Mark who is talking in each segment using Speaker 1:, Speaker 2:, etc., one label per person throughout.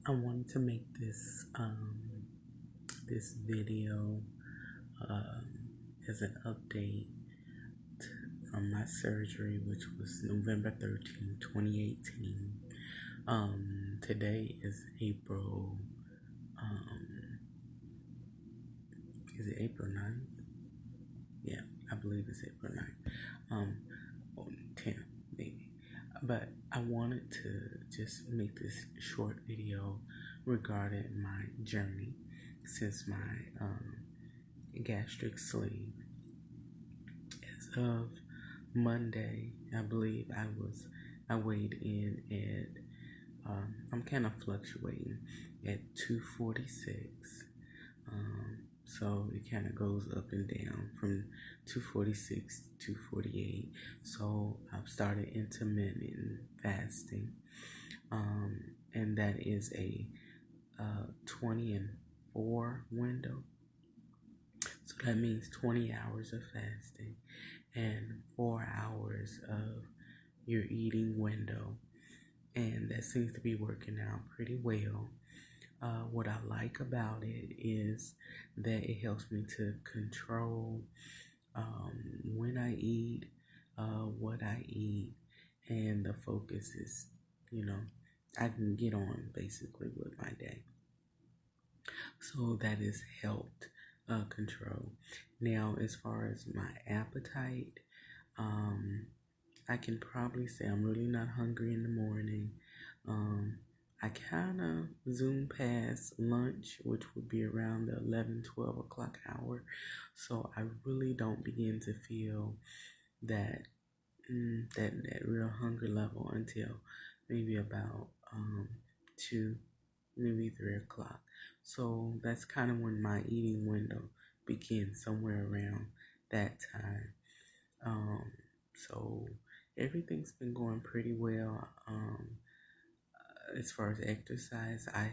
Speaker 1: I wanted to make this video as an update from my surgery, which was November 13th, 2018. Today is April, is it April 9th? Yeah, I believe it's April 9th. Or 10th, maybe. But I wanted to just make this short video regarding my journey since my gastric sleeve. As of Monday, I believe I weighed in at I'm kind of fluctuating at 246. So it kind of goes up and down from 246 to 248. So I've started intermittent fasting, and that is a 20 and 4 window. So that means 20 hours of fasting and 4 hours of your eating window. And that seems to be working out pretty well. What I like about it is that it helps me to control when I eat, what I eat, and the focus is, I can get on basically with my day. So that has helped control. Now, as far as my appetite, I can probably say I'm really not hungry in the morning. I kind of zoom past lunch, which would be around the 11, 12 o'clock hour. So I really don't begin to feel that that real hunger level until maybe about 2, maybe 3 o'clock. So that's kind of when my eating window begins, somewhere around that time. So everything's been going pretty well. As far as exercise, I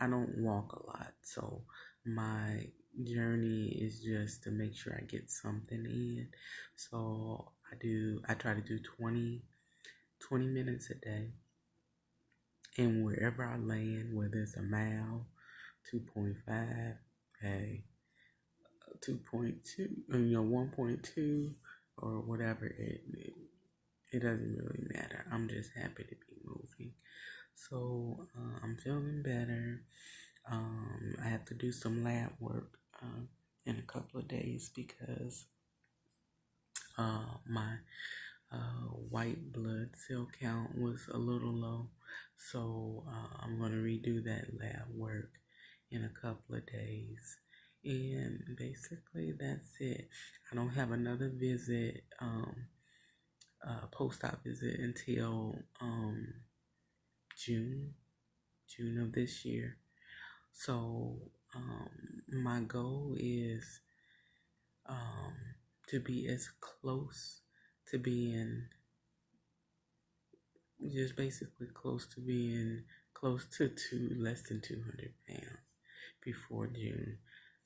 Speaker 1: don't walk a lot, so my journey is just to make sure I get something in. So I try to do 20 minutes a day, and wherever I land, whether it's a mile, 2.5, hey, 2.2, 1.2, or whatever, it doesn't really matter. I'm just happy to be moving. So I'm feeling better. I have to do some lab work in a couple of days because my white blood cell count was a little low. So I'm going to redo that lab work in a couple of days. And basically that's it. I don't have another visit, post-op visit until June of this year. So my goal is to be as close to being, just basically close to being close to less than 200 pounds before June.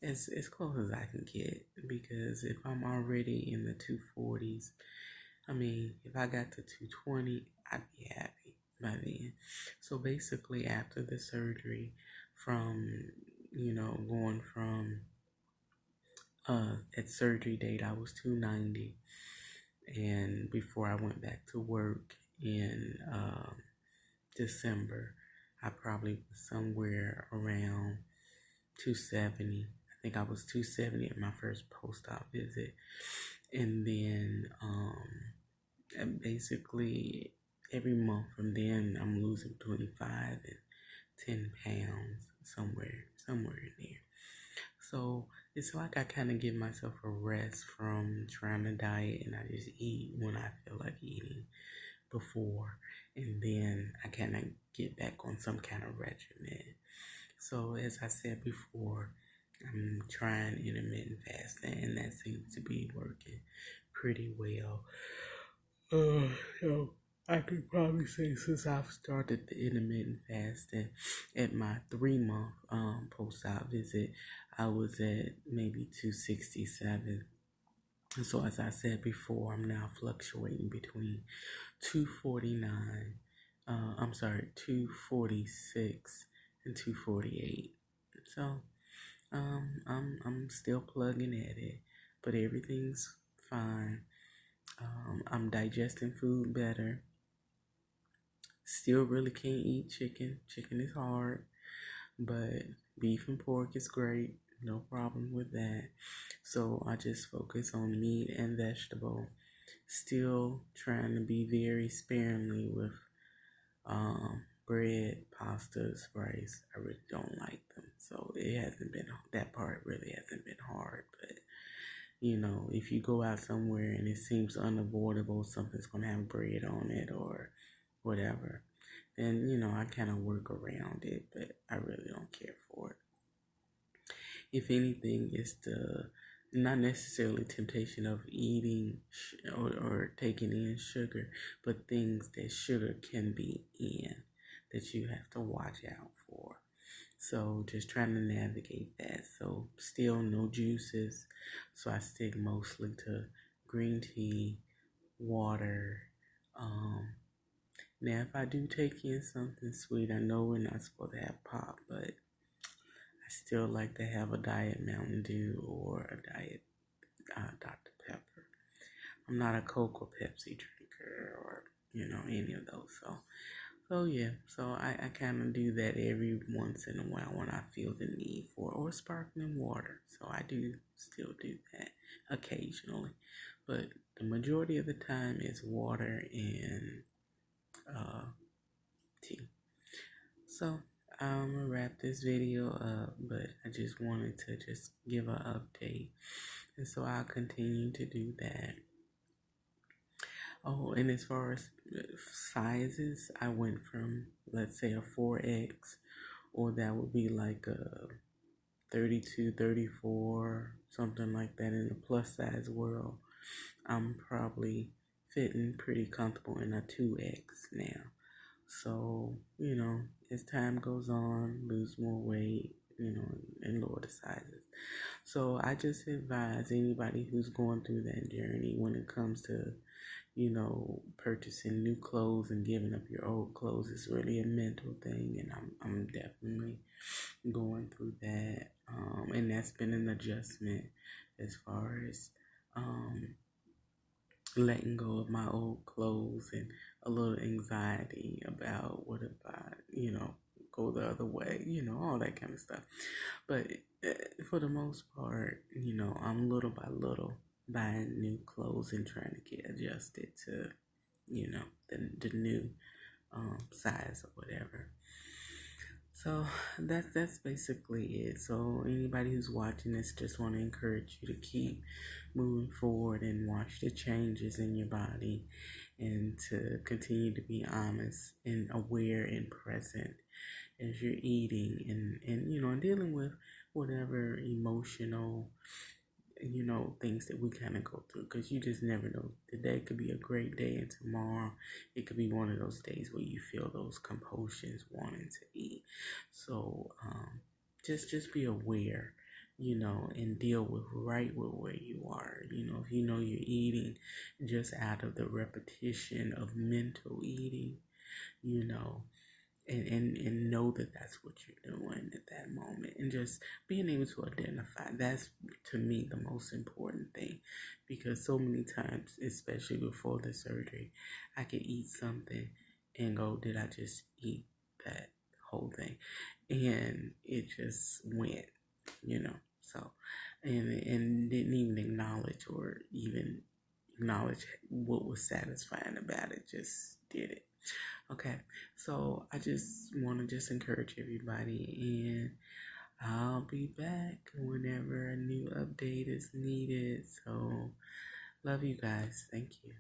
Speaker 1: As close as I can get, because if I'm already in the 240s, I mean, if I got to 220, I'd be happy by then. So basically, after the surgery, from going from at surgery date, I was 290, and before I went back to work in December, I probably was somewhere around 270. I think I was 270 at my first post-op visit, and then basically every month from then I'm losing between 5 and 10 pounds, somewhere in there. So it's like I kind of give myself a rest from trying to diet, and I just eat when I feel like eating before, and then I kind of get back on some kind of regimen. So as I said before, I'm trying intermittent fasting, and that seems to be working pretty well. So I could probably say since I've started the intermittent fasting, at my 3-month post-op visit, I was at maybe 267. And so as I said before, I'm now fluctuating between 249 I'm sorry, 246 and 248. So I'm still plugging at it, but everything's fine. I'm digesting food better. Still really can't eat chicken. Chicken is hard, but beef and pork is great. No problem with that. So I just focus on meat and vegetable. Still trying to be very sparingly with bread, pastas, rice. I really don't like them. So it hasn't been, that part really hasn't been hard. But, if you go out somewhere and it seems unavoidable, something's going to have bread on it or whatever, then, I kind of work around it, but I really don't care for it. If anything, it's the not necessarily temptation of eating or taking in sugar, but things that sugar can be in that you have to watch out for. So just trying to navigate that. So still no juices. So I stick mostly to green tea, water. Now if I do take in something sweet, I know we're not supposed to have pop, but I still like to have a Diet Mountain Dew or a Diet Dr. Pepper. I'm not a Coke or Pepsi drinker or, any of those. So yeah, so I kind of do that every once in a while when I feel the need for, or sparkling water. So I do still do that occasionally. But the majority of the time is water and tea. So I'm gonna wrap this video up, but I just wanted to just give an update, and so I'll continue to do that. Oh, and as far as sizes, I went from, let's say, a 4X, or that would be like a 32, 34, something like that in the plus size world. I'm probably fitting pretty comfortable in a 2X now. So, as time goes on, lose more weight, and lower the sizes. So I just advise anybody who's going through that journey when it comes to, purchasing new clothes and giving up your old clothes. It's really a mental thing, and I'm definitely going through that. And that's been an adjustment as far as letting go of my old clothes and a little anxiety about what if I, go the other way, all that kind of stuff. But for the most part, I'm little by little buying new clothes and trying to get adjusted to, the new size or whatever. So that's basically it. So anybody who's watching this, just want to encourage you to keep moving forward and watch the changes in your body, and to continue to be honest and aware and present as you're eating and dealing with whatever emotional things that we kind of go through, because you just never know. Today could be a great day, and tomorrow it could be one of those days where you feel those compulsions wanting to eat. So just be aware, and deal with where you are. If you know you're eating just out of the repetition of mental eating, you know and know that that's what you're doing at that moment, and just being able to identify. That's, to me, the most important thing, because so many times, especially before the surgery, I could eat something and go, did I just eat that whole thing? And it just went, so and didn't even acknowledge or even acknowledge what was satisfying about it, just did it. Okay, so I just want to just encourage everybody, and I'll be back whenever a new update is needed. So, love you guys. Thank you.